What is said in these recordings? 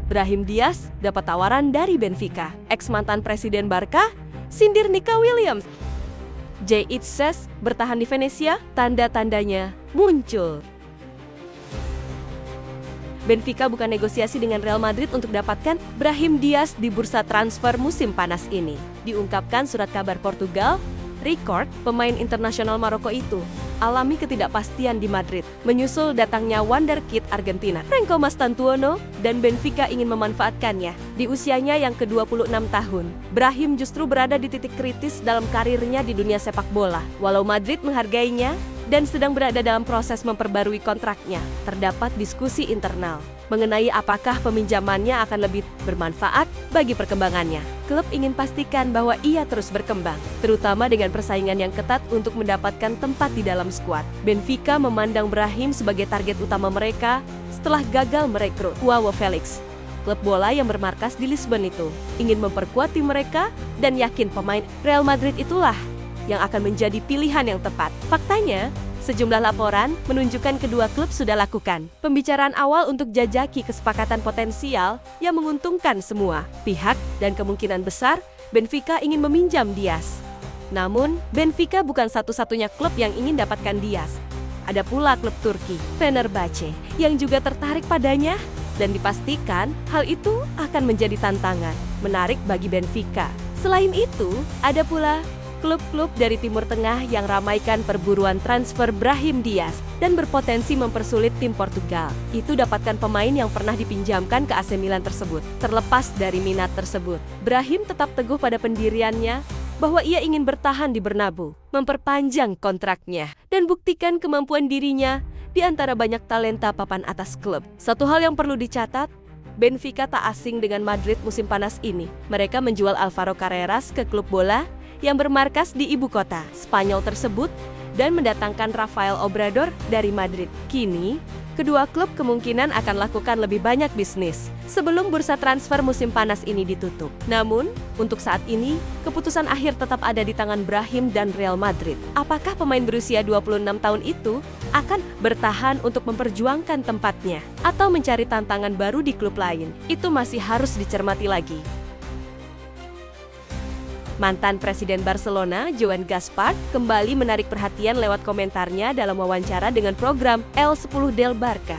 Brahim Diaz dapat tawaran dari Benfica. Ex-mantan Presiden Barca sindir Nico Williams. Jay Itzes bertahan di Venezia, tanda-tandanya muncul. Benfica bukan negosiasi dengan Real Madrid untuk dapatkan Brahim Diaz di bursa transfer musim panas ini. Diungkapkan surat kabar Portugal, Record, pemain internasional Maroko itu alami ketidakpastian di Madrid, menyusul datangnya wonderkid Argentina, Franco Mastantuono, dan Benfica ingin memanfaatkannya. Di usianya yang ke-26 tahun, Brahim justru berada di titik kritis dalam karirnya di dunia sepak bola. Walau Madrid menghargainya dan sedang berada dalam proses memperbarui kontraknya, terdapat diskusi internal mengenai apakah peminjamannya akan lebih bermanfaat bagi perkembangannya. Klub ingin pastikan bahwa ia terus berkembang, terutama dengan persaingan yang ketat untuk mendapatkan tempat di dalam skuad. Benfica memandang Brahim sebagai target utama mereka setelah gagal merekrut Joao Felix. Klub bola yang bermarkas di Lisbon itu ingin memperkuat tim mereka dan yakin pemain Real Madrid itulah yang akan menjadi pilihan yang tepat. Faktanya, sejumlah laporan menunjukkan kedua klub sudah lakukan pembicaraan awal untuk jajaki kesepakatan potensial yang menguntungkan semua pihak dan kemungkinan besar Benfica ingin meminjam Diaz. Namun, Benfica bukan satu-satunya klub yang ingin dapatkan Diaz. Ada pula klub Turki, Fenerbahce, yang juga tertarik padanya dan dipastikan hal itu akan menjadi tantangan menarik bagi Benfica. Selain itu, ada pula klub-klub dari Timur Tengah yang ramaikan perburuan transfer Brahim Diaz dan berpotensi mempersulit tim Portugal. Itu dapatkan pemain yang pernah dipinjamkan ke AC Milan tersebut. Terlepas dari minat tersebut, Brahim tetap teguh pada pendiriannya bahwa ia ingin bertahan di Bernabeu, memperpanjang kontraknya, dan buktikan kemampuan dirinya di antara banyak talenta papan atas klub. Satu hal yang perlu dicatat, Benfica tak asing dengan Madrid musim panas ini. Mereka menjual Alvaro Carreras ke klub bola yang bermarkas di ibu kota Spanyol tersebut dan mendatangkan Rafael Obrador dari Madrid. Kini, kedua klub kemungkinan akan lakukan lebih banyak bisnis sebelum bursa transfer musim panas ini ditutup. Namun, untuk saat ini, keputusan akhir tetap ada di tangan Brahim dan Real Madrid. Apakah pemain berusia 26 tahun itu akan bertahan untuk memperjuangkan tempatnya atau mencari tantangan baru di klub lain? Itu masih harus dicermati lagi. Mantan Presiden Barcelona, Joan Gaspart, kembali menarik perhatian lewat komentarnya dalam wawancara dengan program El 10 del Barca.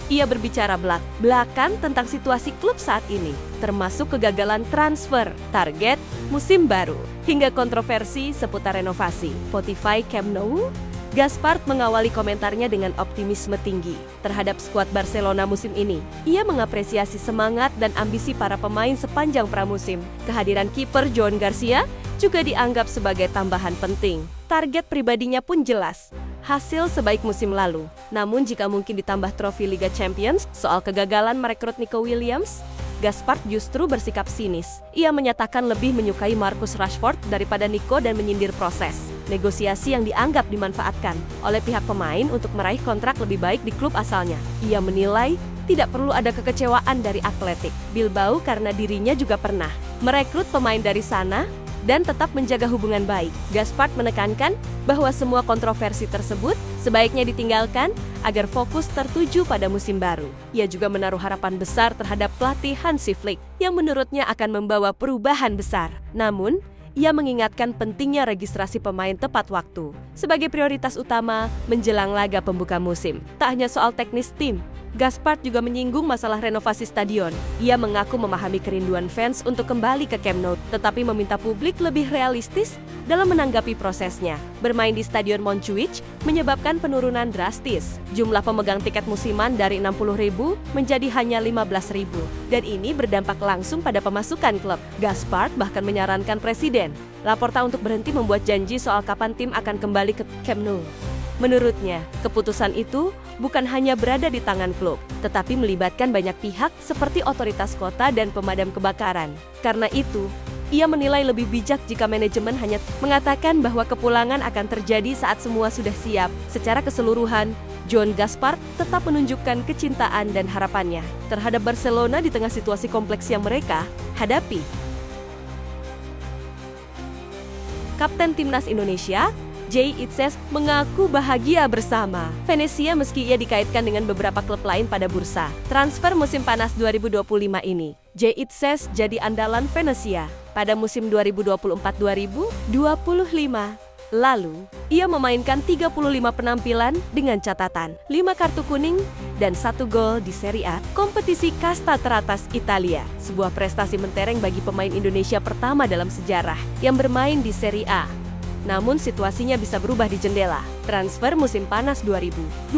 Ia berbicara belak-belakan tentang situasi klub saat ini, termasuk kegagalan transfer, target, musim baru, hingga kontroversi seputar renovasi Spotify Camp Nou. Gaspart mengawali komentarnya dengan optimisme tinggi terhadap skuad Barcelona musim ini. Ia mengapresiasi semangat dan ambisi para pemain sepanjang pramusim. Kehadiran kiper Joan Garcia juga dianggap sebagai tambahan penting. Target pribadinya pun jelas, hasil sebaik musim lalu. Namun jika mungkin ditambah trofi Liga Champions, soal kegagalan merekrut Nico Williams, Gaspart justru bersikap sinis. Ia menyatakan lebih menyukai Marcus Rashford daripada Nico dan menyindir proses negosiasi yang dianggap dimanfaatkan oleh pihak pemain untuk meraih kontrak lebih baik di klub asalnya. Ia menilai tidak perlu ada kekecewaan dari Athletic Bilbao karena dirinya juga pernah merekrut pemain dari sana dan tetap menjaga hubungan baik. Gaspart menekankan bahwa semua kontroversi tersebut sebaiknya ditinggalkan agar fokus tertuju pada musim baru. Ia juga menaruh harapan besar terhadap pelatih Hansi Flick yang menurutnya akan membawa perubahan besar. Namun, ia mengingatkan pentingnya registrasi pemain tepat waktu sebagai prioritas utama menjelang laga pembuka musim. Tak hanya soal teknis tim, Gaspart juga menyinggung masalah renovasi stadion. Ia mengaku memahami kerinduan fans untuk kembali ke Camp Nou, tetapi meminta publik lebih realistis dalam menanggapi prosesnya. Bermain di Stadion Montjuïc menyebabkan penurunan drastis. Jumlah pemegang tiket musiman dari 60.000 menjadi hanya 15.000. Dan ini berdampak langsung pada pemasukan klub. Gaspart bahkan menyarankan Presiden Laporta untuk berhenti membuat janji soal kapan tim akan kembali ke Camp Nou. Menurutnya, keputusan itu bukan hanya berada di tangan klub, tetapi melibatkan banyak pihak seperti otoritas kota dan pemadam kebakaran. Karena itu, ia menilai lebih bijak jika manajemen hanya mengatakan bahwa kepulangan akan terjadi saat semua sudah siap. Secara keseluruhan, Joan Gaspart tetap menunjukkan kecintaan dan harapannya terhadap Barcelona di tengah situasi kompleks yang mereka hadapi. Kapten Timnas Indonesia, Jay Itzes mengaku bahagia bersama Venezia meski ia dikaitkan dengan beberapa klub lain pada bursa transfer musim panas 2025 ini. Jay Itzes jadi andalan Venezia pada musim 2024-2025. Lalu, ia memainkan 35 penampilan dengan catatan 5 kartu kuning dan 1 gol di Serie A, kompetisi kasta teratas Italia. Sebuah prestasi mentereng bagi pemain Indonesia pertama dalam sejarah yang bermain di Serie A. Namun situasinya bisa berubah di jendela transfer musim panas 2025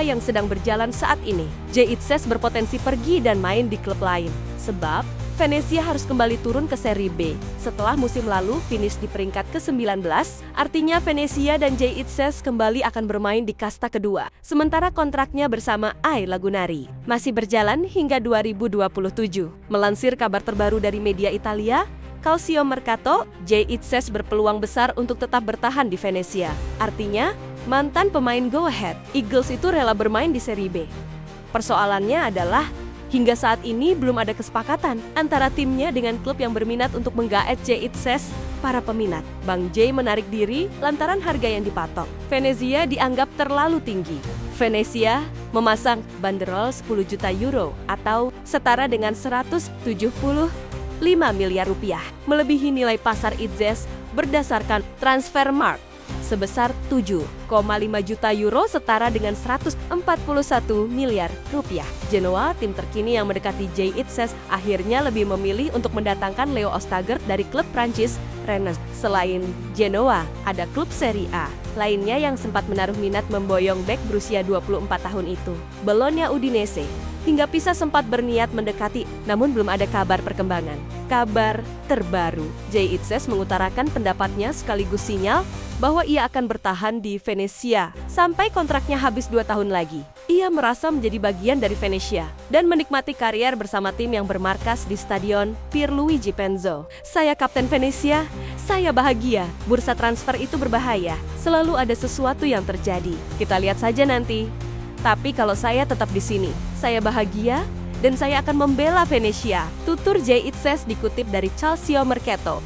yang sedang berjalan saat ini. Jay Itzes berpotensi pergi dan main di klub lain, sebab Venezia harus kembali turun ke Serie B. Setelah musim lalu finish di peringkat ke-19, artinya Venezia dan Jay Itzes kembali akan bermain di kasta kedua. Sementara kontraknya bersama AI Lagunari masih berjalan hingga 2027. Melansir kabar terbaru dari media Italia, Calcio Mercato, Jay Itzes berpeluang besar untuk tetap bertahan di Venezia. Artinya, mantan pemain Go Ahead Eagles itu rela bermain di Serie B. Persoalannya adalah, hingga saat ini belum ada kesepakatan antara timnya dengan klub yang berminat untuk menggaet Jay Itzes. Para peminat, Bang Jay menarik diri lantaran harga yang dipatok Venezia dianggap terlalu tinggi. Venezia memasang banderol 10 juta euro atau setara dengan 175 miliar rupiah, melebihi nilai pasar Itzes berdasarkan Transfermarkt sebesar 7,5 juta euro setara dengan 141 miliar rupiah. Genoa, tim terkini yang mendekati Jay Itzes, akhirnya lebih memilih untuk mendatangkan Leo Ostagaard dari klub Prancis Rennes. Selain Genoa, ada klub Serie A lainnya yang sempat menaruh minat memboyong bek berusia 24 tahun itu, Bologna Udinese. Hingga Pisa sempat berniat mendekati, namun belum ada kabar perkembangan. Kabar terbaru, Jay Itzes mengutarakan pendapatnya sekaligus sinyal bahwa ia akan bertahan di Venezia sampai kontraknya habis 2 tahun lagi. Ia merasa menjadi bagian dari Venezia dan menikmati karier bersama tim yang bermarkas di Stadion Pierluigi Penzo. Saya Kapten Venezia, saya bahagia. Bursa transfer itu berbahaya, selalu ada sesuatu yang terjadi. Kita lihat saja nanti. Tapi kalau saya tetap di sini, saya bahagia dan saya akan membela Venezia. Tutur Jay Itzes dikutip dari Calcio Mercato.